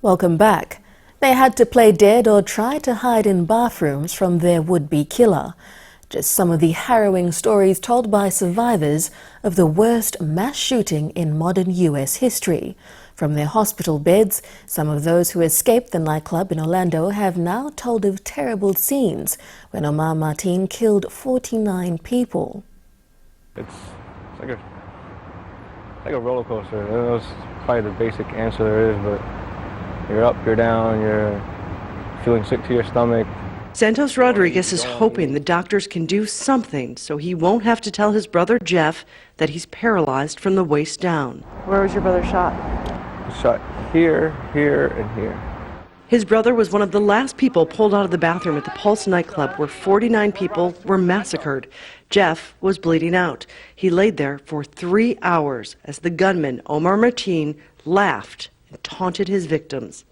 Welcome back. They had to play dead or try to hide in bathrooms from their would-be killer. Just some of the harrowing stories told by survivors of the worst mass shooting in modern U.S. history. From their hospital beds, some of those who escaped the nightclub in Orlando have now told of terrible scenes when Omar Martin killed 49 people. It's like a roller coaster. That's probably the basic answer there is, but you're up, you're down, you're feeling sick to your stomach. Santos Rodriguez is hoping the doctors can do something so he won't have to tell his brother Jeff that he's paralyzed from the waist down. Where was your brother shot? Shot here, here, and here. His brother was one of the last people pulled out of the bathroom at the Pulse nightclub where 49 people were massacred. Jeff was bleeding out. He laid there for 3 hours as the gunman, Omar Martin, laughed and taunted his victims.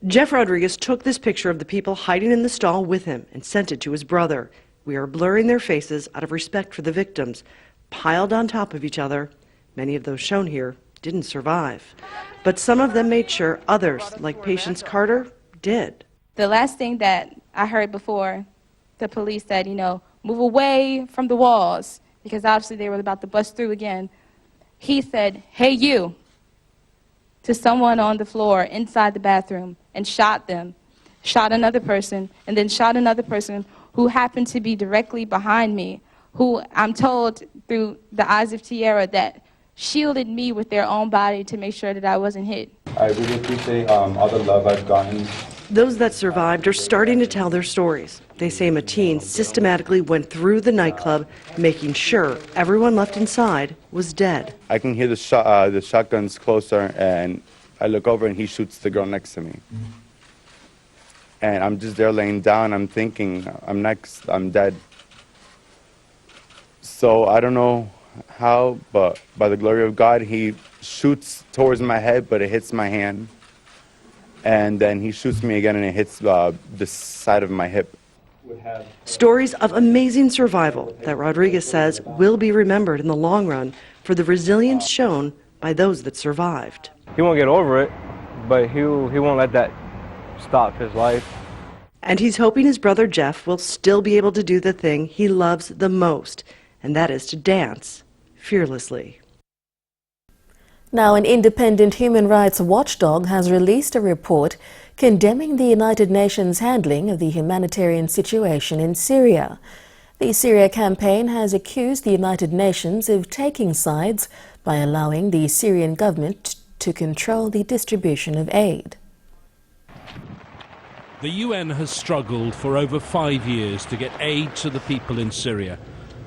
Jeff Rodriguez took this picture of the people hiding in the stall with him and sent it to his brother. We are blurring their faces out of respect for the victims, piled on top of each other. Many of those shown here didn't survive. But some of them made sure others, like Patience Carter, did. The last thing that I heard before the police said, move away from the walls, because obviously they were about to bust through again. He said, "Hey, you," to someone on the floor inside the bathroom, and shot them, shot another person, and then shot another person who happened to be directly behind me, who I'm told through the eyes of Tierra that shielded me with their own body to make sure that I wasn't hit. I really appreciate all the love I've gotten. Those that survived are starting to tell their stories. They say Mateen systematically went through the nightclub, making sure everyone left inside was dead. I can hear the shotguns closer, and I look over and he shoots the girl next to me. And I'm just there laying down. I'm thinking, I'm next, I'm dead. So I don't know how, but by the glory of God, he shoots towards my head, but it hits my hand. And then he shoots me again, and it hits the side of my hip. Stories of amazing survival that Rodriguez says will be remembered in the long run for the resilience shown by those that survived. He won't get over it, but he won't let that stop his life. And he's hoping his brother Jeff will still be able to do the thing he loves the most, and that is to dance fearlessly. Now, an independent human rights watchdog has released a report condemning the United Nations handling of the humanitarian situation in Syria. The Syria campaign has accused the United Nations of taking sides by allowing the Syrian government to control the distribution of aid. The UN has struggled for over 5 years to get aid to the people in Syria.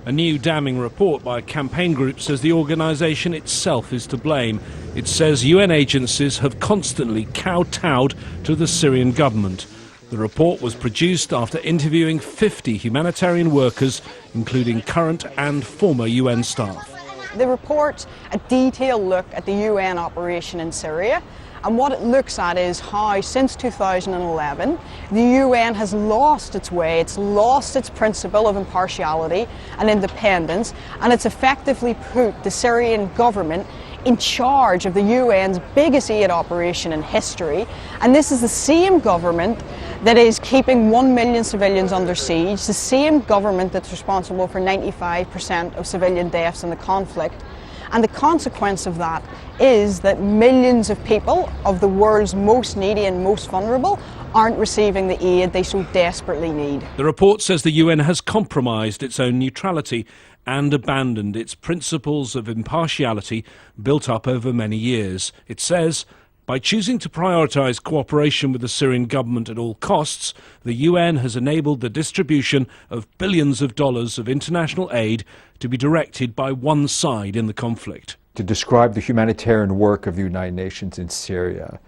A new damning report by a campaign group says the organisation itself is to blame. It says UN agencies have constantly kowtowed to the Syrian government. The report was produced after interviewing 50 humanitarian workers, including current and former UN staff. The report's a detailed look at the UN operation in Syria, and what it looks at is how, since 2011, the UN has lost its way, it's lost its principle of impartiality and independence, and it's effectively put the Syrian government in charge of the UN's biggest aid operation in history. And this is the same government that is keeping 1 million civilians under siege, the same government that's responsible for 95% of civilian deaths in the conflict. And the consequence of that is that millions of people of the world's most needy and most vulnerable aren't receiving the aid they so desperately need. The report says the UN has compromised its own neutrality and abandoned its principles of impartiality built up over many years. It says, by choosing to prioritise cooperation with the Syrian government at all costs, the UN has enabled the distribution of billions of dollars of international aid to be directed by one side in the conflict. To describe the humanitarian work of the United Nations in Syria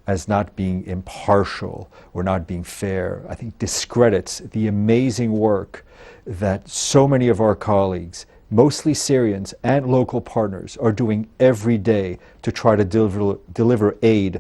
as not being impartial or not being fair, I think discredits the amazing work that so many of our colleagues, mostly Syrians and local partners, are doing every day to try to deliver aid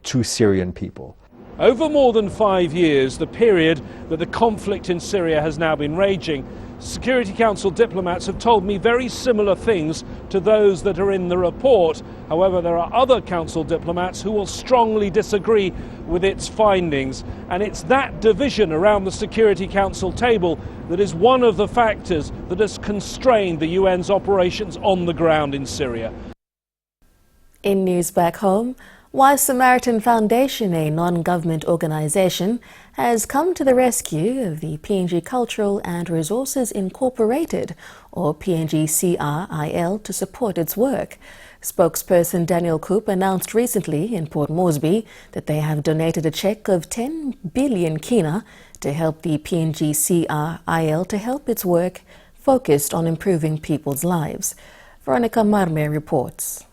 to Syrian people. Over more than 5 years, the period that the conflict in Syria has now been raging, Security Council diplomats have told me very similar things to those that are in the report. However, there are other Council diplomats who will strongly disagree with its findings. And it's that division around the Security Council table that is one of the factors that has constrained the UN's operations on the ground in Syria. In news back home, Wise Samaritan Foundation, a non-government organization, has come to the rescue of the PNG Cultural and Resources Incorporated, or PNG CRIL, to support its work. Spokesperson Daniel Koop announced recently in Port Moresby that they have donated a cheque of 10 billion kina to help the PNG CRIL to help its work focused on improving people's lives. Veronica Marme reports.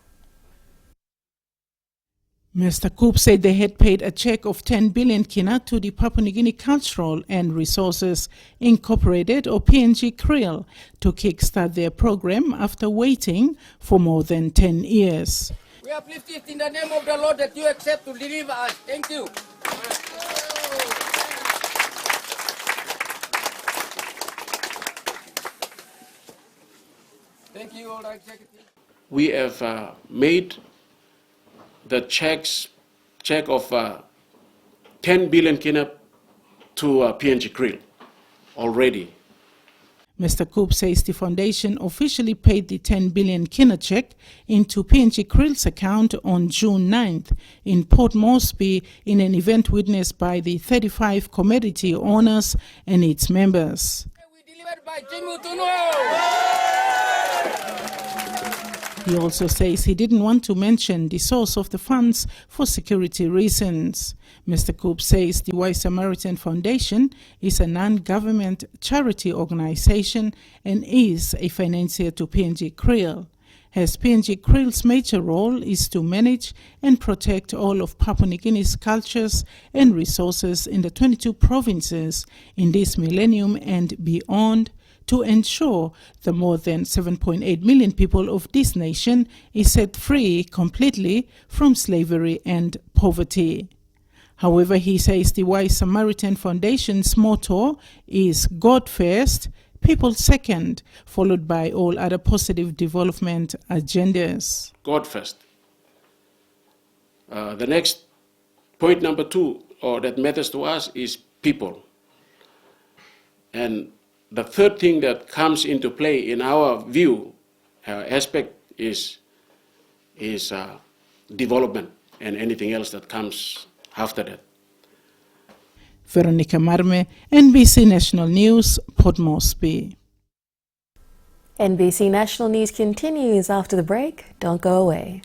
Mr. Koop said they had paid a check of 10 billion kina to the Papua New Guinea Cultural and Resources Incorporated, or PNG CRIL, to kickstart their program after waiting for more than 10 years. We uplift it in the name of the Lord that you accept to deliver us. Thank you. Thank you, all executive. We have made the check of 10 billion kina to PNG CRIL already. Mr. Koop says the foundation officially paid the 10 billion kina check into PNG CRIL's account on June 9th in Port Moresby in an event witnessed by the 35 commodity owners and its members. We delivered by Jimu Tuno. He also says he didn't want to mention the source of the funds for security reasons. Mr. Koop says the Wise Samaritan Foundation is a non-government charity organization and is a financier to PNG CRIL. As PNG CRIL's major role is to manage and protect all of Papua New Guinea's cultures and resources in the 22 provinces in this millennium and beyond, to ensure the more than 7.8 million people of this nation is set free completely from slavery and poverty. However, he says the Wise Samaritan Foundation's motto is God first, people second, followed by all other positive development agendas. God first. The next point, number 2, or that matters to us, is people. And the third thing that comes into play in our view aspect is development and anything else that comes after that. Veronica Marme, NBC National News, Port Moresby. NBC National News continues after the break. Don't go away.